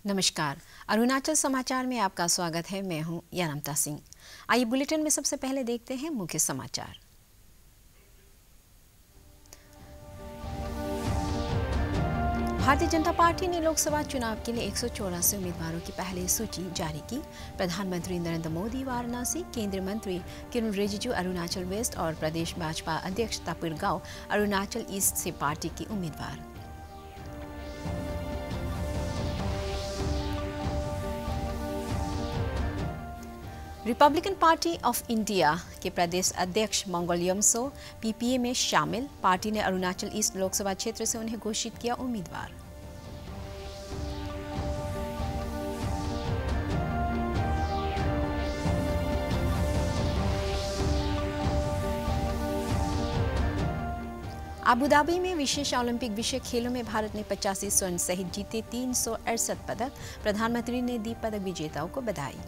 नमस्कार, अरुणाचल समाचार में आपका स्वागत है। मैं हूं यानमता सिंह। आइए बुलेटिन में सबसे पहले देखते हैं मुख्य समाचार। भारतीय जनता पार्टी ने लोकसभा चुनाव के लिए 184 उम्मीदवारों की पहली सूची जारी की। प्रधानमंत्री नरेंद्र मोदी वाराणसी, केंद्रीय मंत्री किरण रिजिजू अरुणाचल वेस्ट और प्रदेश भाजपा अध्यक्ष तापिर गाव अरुणाचल ईस्ट से पार्टी की उम्मीदवार। रिपब्लिकन पार्टी ऑफ इंडिया के प्रदेश अध्यक्ष मंगल यमसो पीपीए में शामिल। पार्टी ने अरुणाचल ईस्ट लोकसभा क्षेत्र से उन्हें घोषित किया उम्मीदवार। अबुधाबी में विशेष ओलंपिक विषय खेलों में भारत ने 85 स्वर्ण सहित जीते 368 पदक। प्रधानमंत्री ने दी पदक विजेताओं को बधाई।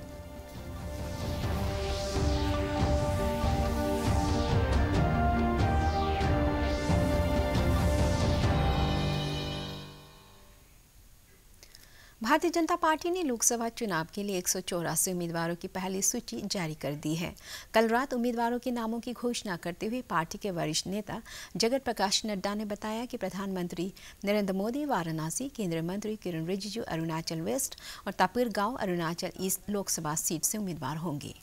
भारतीय जनता पार्टी ने लोकसभा चुनाव के लिए 184 उम्मीदवारों की पहली सूची जारी कर दी है। कल रात उम्मीदवारों के नामों की घोषणा करते हुए पार्टी के वरिष्ठ नेता जगत प्रकाश नड्डा ने बताया कि प्रधानमंत्री नरेंद्र मोदी वाराणसी, केंद्रीय मंत्री किरण रिजिजू अरुणाचल वेस्ट और तापिर गाव अरुणाचल ईस्ट लोकसभा सीट से उम्मीदवार होंगे।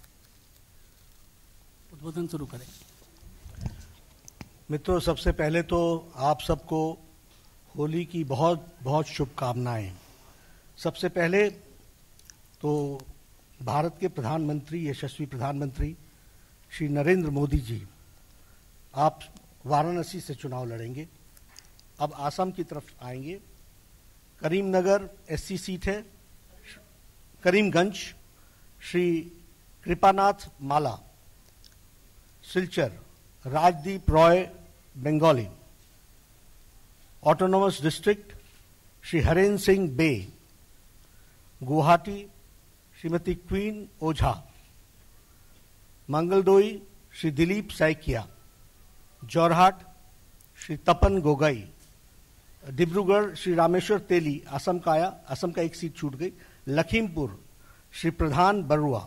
उद्बोधन शुरू करें। मित्रों, सबसे पहले तो आप सबको होली की बहुत बहुत शुभकामनाएं। सबसे पहले तो भारत के प्रधानमंत्री, यशस्वी प्रधानमंत्री श्री नरेंद्र मोदी जी, आप वाराणसी से चुनाव लड़ेंगे। अब आसाम की तरफ आएंगे। करीमनगर एससी सीट है। करीमगंज श्री कृपानाथ माला। सिलचर राजदीप रॉय बंगाली। ऑटोनोमस डिस्ट्रिक्ट श्री हरेंद्र सिंह बे। गुवाहाटी श्रीमती क्वीन ओझा। मंगलदोई श्री दिलीप सैकिया। जोरहाट श्री तपन गोगई। डिब्रूगढ़ श्री रामेश्वर तेली असम का आया, असम का एक सीट छूट गई। लखीमपुर श्री प्रधान बरुआ।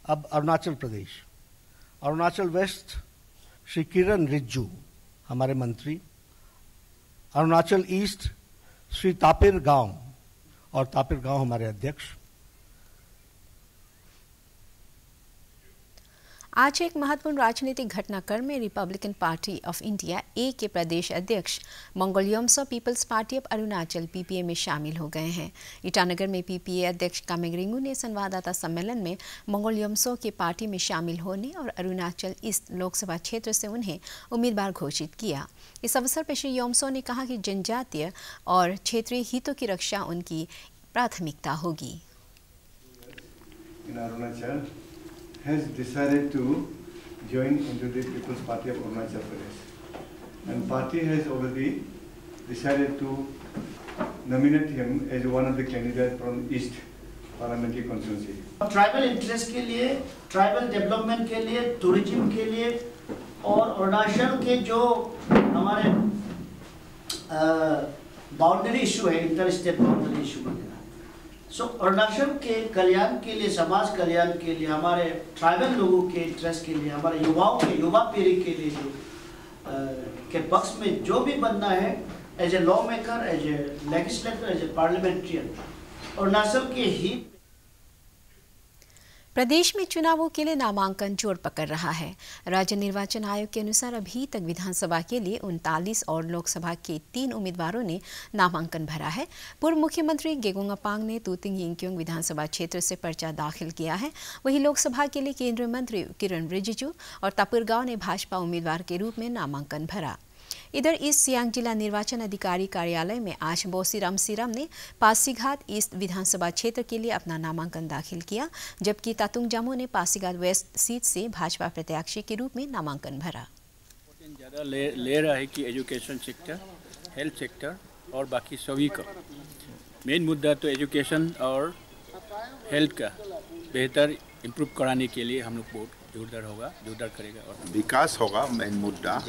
अब अरुणाचल प्रदेश, अरुणाचल वेस्ट श्री किरण रिजिजू हमारे मंत्री। अरुणाचल ईस्ट श्री तापिर गाव और तापिर गांव हमारे अध्यक्ष। आज एक महत्वपूर्ण राजनीतिक घटनाक्रम में Republican Party of India A के प्रदेश अध्यक्ष Mangal Yamso People's Party of Arunachal PPA में शामिल हो गए हैं। ईटानगर में पीपीए अध्यक्ष कामेंग रिंगू ने संवाददाता सम्मेलन में मंगल यमसो के पार्टी में शामिल होने और अरुणाचल ईस्ट लोकसभा क्षेत्र से उन्हें उम्मीदवार घोषित किया। इस अवसर पर श्री यमसो ने कहा कि जनजातीय और क्षेत्रीय हितों की रक्षा उनकी प्राथमिकता होगी। has decided to join into the People's Party of Arunachal Pradesh, and party has already decided to nominate him as one of the candidates from East Parliamentary constituency. Tribal interest के लिए, ट्राइबल डेवलपमेंट के लिए, tourism के लिए और अरुणाचल के जो हमारे बाउंड्री इशू है, इंटर स्टेट बाउंड्री इशू वगैरह, सो अरुणाचल के कल्याण के लिए, समाज कल्याण के लिए, हमारे ट्राइबल लोगों के इंटरेस्ट के लिए, हमारे युवाओं के, युवा पीढ़ी के लिए जो के पक्ष में जो भी बनना है as a lawmaker, as a legislator, as a parliamentarian, Arunachal के हित। प्रदेश में चुनावों के लिए नामांकन जोर पकड़ रहा है। राज्य निर्वाचन आयोग के अनुसार अभी तक विधानसभा के लिए 39 और लोकसभा के 3 उम्मीदवारों ने नामांकन भरा है। पूर्व मुख्यमंत्री गेगोंग अपांग ने तुतिंग यिंगकियोंग विधानसभा क्षेत्र से पर्चा दाखिल किया है। वहीं लोकसभा के लिए केंद्रीय मंत्री किरण रिजिजू और तापिर गाव ने भाजपा उम्मीदवार के रूप में नामांकन भरा। इधर ईस्ट सियांग जिला निर्वाचन अधिकारी कार्यालय में आज बोसीराम सीराम ने पासीघाट ईस्ट विधानसभा क्षेत्र के लिए अपना नामांकन दाखिल किया, जबकि तातुंग जामो ने पासीघाट वेस्ट सीट से भाजपा प्रत्याशी के रूप में नामांकन भरा। ज़्यादा ले रहा है कि एजुकेशन सेक्टर, हेल्थ सेक्टर और बाकी सभी का मेन मुद्दा तो एजुकेशन और हेल्थ का बेहतर इम्प्रूव कराने के लिए हम लोग बहुत जोरदार करेगा और विकास होगा मेन मुद्दा।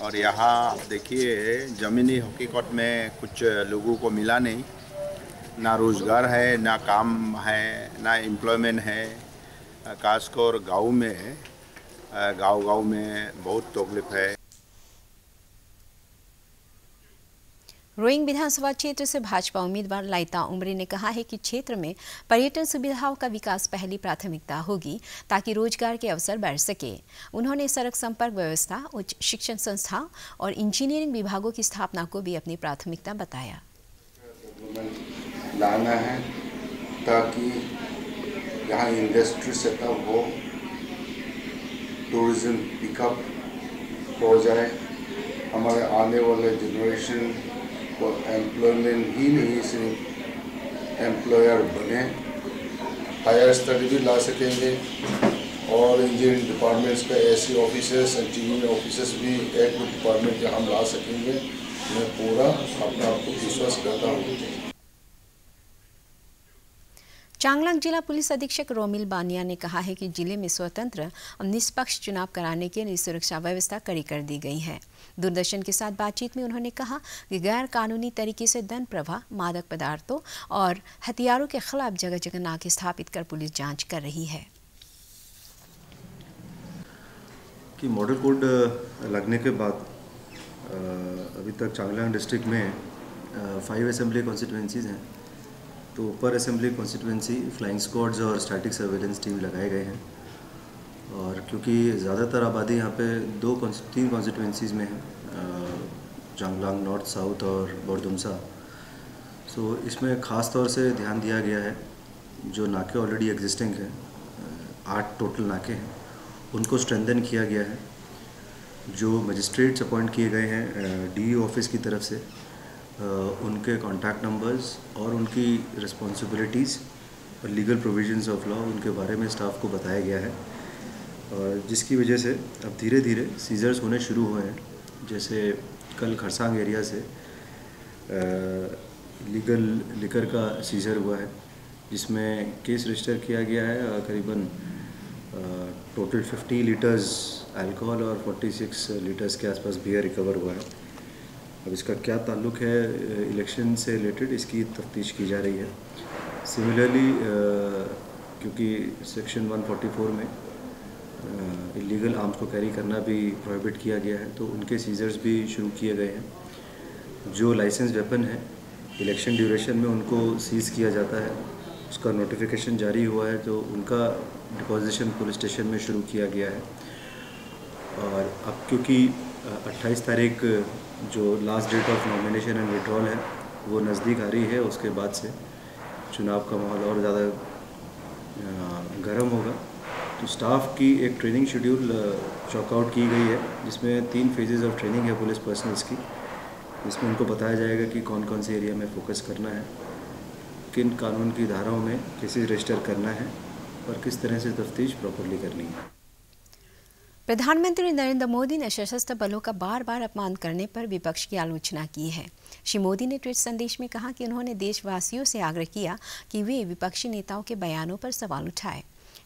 और यहाँ देखिए ज़मीनी हकीकत में कुछ लोगों को मिला नहीं, ना रोज़गार है, ना काम है, ना एम्प्लॉयमेंट है। खासकर गाँव में गाँव में बहुत तकलीफ है। रोइंग विधानसभा क्षेत्र से भाजपा उम्मीदवार लाइता उमरे ने कहा है कि क्षेत्र में पर्यटन सुविधाओं का विकास पहली प्राथमिकता होगी ताकि रोजगार के अवसर बढ़ सके। उन्होंने सड़क संपर्क व्यवस्था, उच्च शिक्षण संस्थाओं और इंजीनियरिंग विभागों की स्थापना को भी अपनी प्राथमिकता बताया। लाना है ताकि यहाँ इंडस्ट्री सेटअप हो, टूरिज्म पिकअप हो जाए, हमारे आने वाले जनरेशन को एम्प्लॉयमेंट ही नहीं सिर्फ एम्प्लॉयर बने, हायर स्टडी भी ला सकेंगे और इंजीनियरिंग डिपार्टमेंट्स का ऐसे ऑफिसर्स, इंजीनियरिंग ऑफिसर्स भी एक डिपार्टमेंट के हम ला सकेंगे। मैं पूरा अपना आपको विश्वास करता हूँ। चांगलांग जिला पुलिस अधीक्षक रोमिल बानिया ने कहा है कि जिले में स्वतंत्र और निष्पक्ष चुनाव कराने के लिए सुरक्षा व्यवस्था कड़ी कर दी गई है। दूरदर्शन के साथ बातचीत में उन्होंने कहा कि गैर कानूनी तरीके से धन प्रवाह, मादक पदार्थों और हथियारों के खिलाफ जगह जगह नाके स्थापित कर पुलिस जांच कर रही है। कि मॉडल कोड लगने के बाद अभी तक चांगलांग डिस्ट्रिक्ट में 5 असेंबली कॉन्स्टिट्यूंसीज हैं, तो पर असेंबली कॉन्स्टिट्यूंसी फ्लाइंग स्क्वाड्स और स्टैटिक सर्वेलेंस टीम लगाए गए हैं। और क्योंकि ज़्यादातर आबादी यहाँ पे 3 कॉन्स्टिट्यूंसीज़ में है, चांगलांग नॉर्थ, साउथ और बोरदुमसा, सो इसमें ख़ास तौर से ध्यान दिया गया है जो नाके ऑलरेडी एग्जिस्टिंग हैं, 8 टोटल नाके हैं, उनको स्ट्रेंथन किया गया है। जो मजिस्ट्रेट्स अपॉइंट किए गए हैं DE ऑफिस की तरफ से, उनके कॉन्टैक्ट नंबर्स और उनकी रिस्पॉन्सिबिलिटीज़ और लीगल प्रोविजंस ऑफ लॉ उनके बारे में स्टाफ को बताया गया है, और जिसकी वजह से अब धीरे धीरे सीजर्स होने शुरू हुए हैं। जैसे कल खरसांग एरिया से लीगल लिकर का सीजर हुआ है, जिसमें केस रजिस्टर किया गया है। करीबन टोटल 50 लीटर्स अल्कोहल और 46 लीटर्स के आसपास बियर रिकवर हुआ है। अब इसका क्या ताल्लुक़ है इलेक्शन से रिलेटेड, इसकी तफ्तीश की जा रही है। सिमिलरली क्योंकि सेक्शन 144 में इलीगल आर्म्स को कैरी करना भी प्रोहिबिट किया गया है, तो उनके सीजर्स भी शुरू किए गए हैं। जो लाइसेंस वेपन है इलेक्शन ड्यूरेशन में उनको सीज़ किया जाता है, उसका नोटिफिकेशन जारी हुआ है, तो उनका डिपोजिशन पुलिस स्टेशन में शुरू किया गया है। और अब क्योंकि 28 तारीख जो last date of nomination and withdrawal है वो नज़दीक आ रही है, उसके बाद से चुनाव का माहौल और ज़्यादा गर्म होगा। तो स्टाफ की एक ट्रेनिंग शेड्यूल चॉकआउट की गई है, जिसमें 3 फेजेस ऑफ ट्रेनिंग है पुलिस पर्सनल्स की, जिसमें उनको बताया जाएगा कि कौन कौन से एरिया में फोकस करना है, किन कानून की धाराओं में केसेस रजिस्टर करना है और किस तरह से तफ्तीश प्रॉपरली करनी है। प्रधानमंत्री नरेंद्र मोदी ने सशस्त्र बलों का बार बार अपमान करने पर विपक्ष की आलोचना की है। श्री मोदी ने ट्वीट संदेश में कहा कि उन्होंने देशवासियों से आग्रह किया कि वे विपक्षी नेताओं के बयानों पर सवाल उठाएं।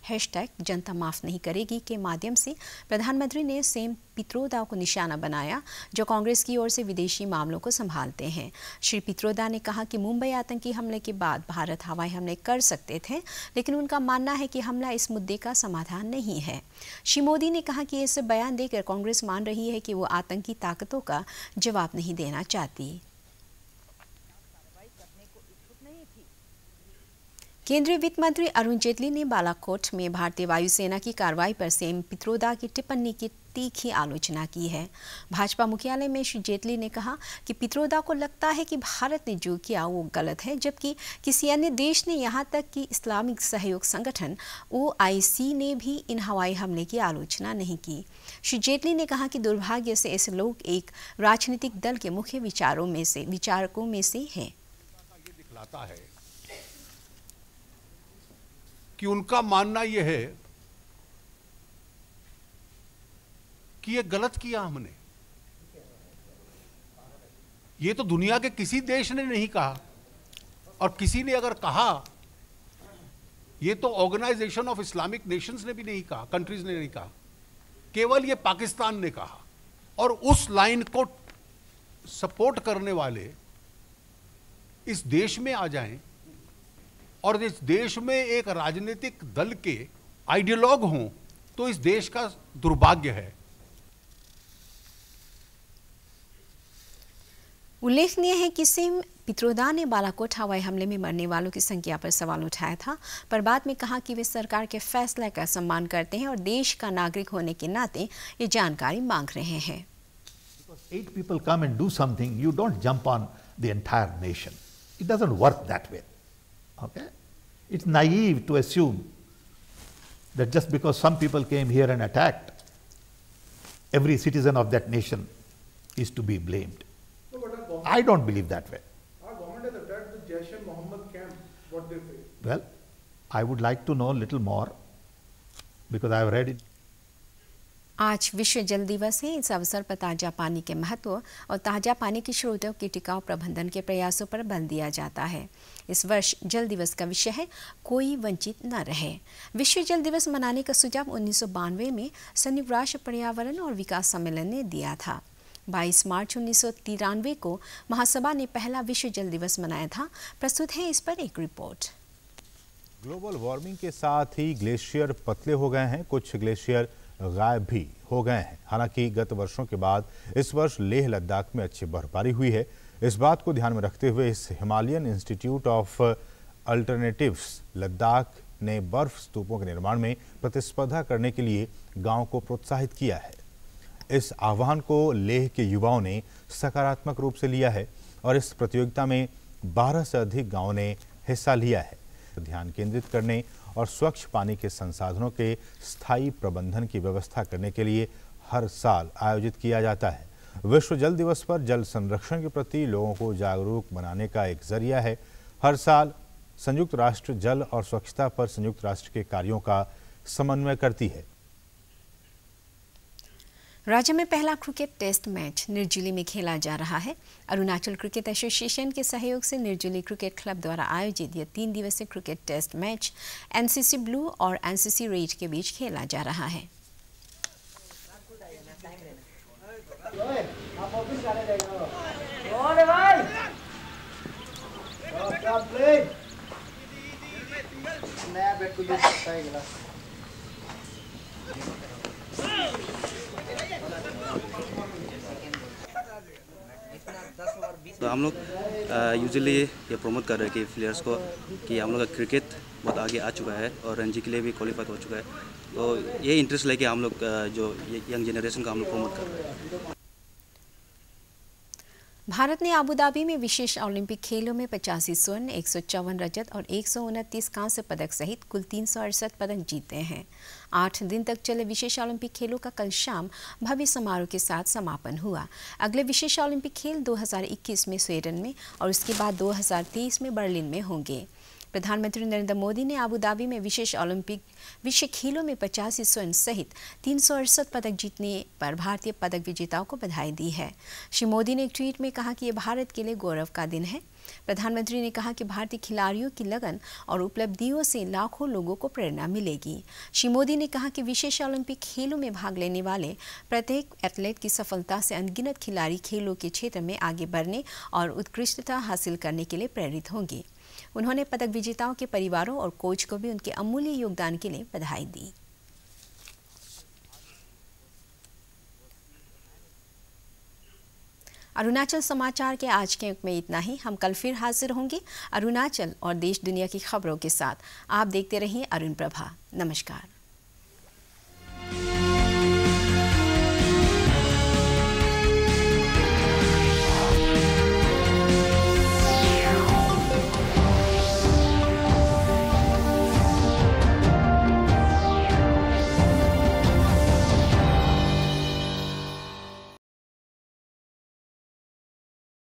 #जनता माफ नहीं करेगी के माध्यम से प्रधानमंत्री ने सेम पित्रोदा को निशाना बनाया, जो कांग्रेस की ओर से विदेशी मामलों को संभालते हैं। श्री पित्रोदा ने कहा कि मुंबई आतंकी हमले के बाद भारत हवाई हमले कर सकते थे, लेकिन उनका मानना है कि हमला इस मुद्दे का समाधान नहीं है। श्री मोदी ने कहा कि इस बयान देकर कांग्रेस मान रही है कि वो आतंकी ताकतों का जवाब नहीं देना चाहती। केंद्रीय वित्त मंत्री अरुण जेटली ने बालाकोट में भारतीय वायुसेना की कार्रवाई पर सेम पित्रोदा की टिप्पणी की तीखी आलोचना की है। भाजपा मुख्यालय में श्री जेटली ने कहा कि पित्रोदा को लगता है कि भारत ने जो किया वो गलत है, जबकि किसी अन्य देश ने, यहाँ तक कि इस्लामिक सहयोग संगठन OIC ने भी इन हवाई हमले की आलोचना नहीं की। श्री जेटली ने कहा कि दुर्भाग्य से ऐसे लोग एक राजनीतिक दल के मुख्य विचारकों में से हैं। कि उनका मानना यह है कि ये गलत किया हमने। ये तो दुनिया के किसी देश ने नहीं कहा, और किसी ने अगर कहा, ये तो ऑर्गेनाइजेशन ऑफ इस्लामिक नेशंस ने भी नहीं कहा, कंट्रीज ने नहीं कहा, केवल ये पाकिस्तान ने कहा। और उस लाइन को सपोर्ट करने वाले इस देश में आ जाएं और इस देश में एक राजनीतिक दल के आइडियोलॉग हों तो इस देश का दुर्भाग्य है। उल्लेखनीय है कि सिम पित्रोदा ने बालाकोट हवाई हमले में मरने वालों की संख्या पर सवाल उठाया था, पर बाद में कहा कि वे सरकार के फैसले का सम्मान करते हैं और देश का नागरिक होने के नाते ये जानकारी मांग रहे हैं। 8 people come and do something, you don't jump on the entire nation. It doesn't work that way. Okay? It's naive to assume that just because some people came here and attacked, every citizen of that nation is to be blamed. I don't believe that way. Our government has attacked the Jaish-e-Mohammed camp. What they say? Well, I would like to know a little more because I have read it. आज विश्व जल दिवस है। इस अवसर पर ताज़ा पानी के महत्व और ताज़ा पानी के स्रोतों के टिकाऊ प्रबंधन के प्रयासों पर बल दिया जाता है। इस वर्ष जल दिवस का विषय है कोई वंचित न रहे। विश्व जल दिवस मनाने का सुझाव 1992 में संयुक्त राष्ट्र पर्यावरण और विकास सम्मेलन ने दिया था। 22 मार्च 1993 को महासभा ने पहला विश्व जल दिवस मनाया था। प्रस्तुत है इस पर एक रिपोर्ट। ग्लोबल वार्मिंग के साथ ही ग्लेशियर पतले हो गए हैं, कुछ ग्लेशियर गायब भी हो गए हैं। हालांकि गत वर्षों के बाद इस वर्ष लेह लद्दाख में अच्छी बर्फबारी हुई है। इस बात को ध्यान में रखते हुए इस Himalayan institute of alternatives Ladakh ने बर्फ स्तूपों के निर्माण में प्रतिस्पर्धा करने के लिए गांव को प्रोत्साहित किया है। इस आह्वान को लेह के युवाओं ने सकारात्मक रूप से लिया है और इस प्रतियोगिता में 12 से अधिक गांवों ने हिस्सा लिया है। ध्यान केंद्रित करने और स्वच्छ पानी के संसाधनों के स्थायी प्रबंधन की व्यवस्था करने के लिए हर साल आयोजित किया जाता है। विश्व जल दिवस पर जल संरक्षण के प्रति लोगों को जागरूक बनाने का एक जरिया है। हर साल संयुक्त राष्ट्र जल और स्वच्छता पर संयुक्त राष्ट्र के कार्यों का समन्वय करती है। राज्य में पहला क्रिकेट टेस्ट मैच निर्जुली में खेला जा रहा है। अरुणाचल क्रिकेट एसोसिएशन के सहयोग से निर्जुली क्रिकेट क्लब द्वारा आयोजित यह 3 दिवसीय cricket test match NCC blue और एनसीसी रेड के बीच खेला जा रहा है। तो हम लोग यूजुअली ये प्रमोट कर रहे हैं कि प्लेयर्स को कि हम लोग का क्रिकेट बहुत आगे आ चुका है और रणजी के लिए भी क्वालिफाई हो चुका है। तो ये इंटरेस्ट लेके हम लोग जो यंग जनरेशन का हम लोग प्रमोट कर रहे हैं। भारत ने अबू धाबी में विशेष ओलंपिक खेलों में 85 स्वर्ण, 154 रजत और 129 कांस्य पदक सहित कुल 368 पदक जीते हैं। 8 दिन तक चले विशेष ओलंपिक खेलों का कल शाम भव्य समारोह के साथ समापन हुआ। अगले विशेष ओलंपिक खेल 2021 में स्वीडन में और उसके बाद 2023 में बर्लिन में होंगे। प्रधानमंत्री नरेंद्र मोदी ने अबू धाबी में विशेष ओलंपिक विश्व खेलों में 85 स्वर्ण सहित 368 पदक जीतने पर भारतीय पदक विजेताओं को बधाई दी है। श्री मोदी ने एक ट्वीट में कहा कि यह भारत के लिए गौरव का दिन है। प्रधानमंत्री ने कहा कि भारतीय खिलाड़ियों की लगन और उपलब्धियों से लाखों लोगों को प्रेरणा मिलेगी। श्री मोदी ने कहा कि विशेष ओलंपिक खेलों में भाग लेने वाले प्रत्येक एथलीट की सफलता से अनगिनत खिलाड़ी खेलों के क्षेत्र में आगे बढ़ने और उत्कृष्टता हासिल करने के लिए प्रेरित होंगे। उन्होंने पदक विजेताओं के परिवारों और कोच को भी उनके अमूल्य योगदान के लिए बधाई दी। अरुणाचल समाचार के आज के अंक में इतना ही। हम कल फिर हाजिर होंगे अरुणाचल और देश दुनिया की खबरों के साथ। आप देखते रहिए अरुण प्रभा। नमस्कार।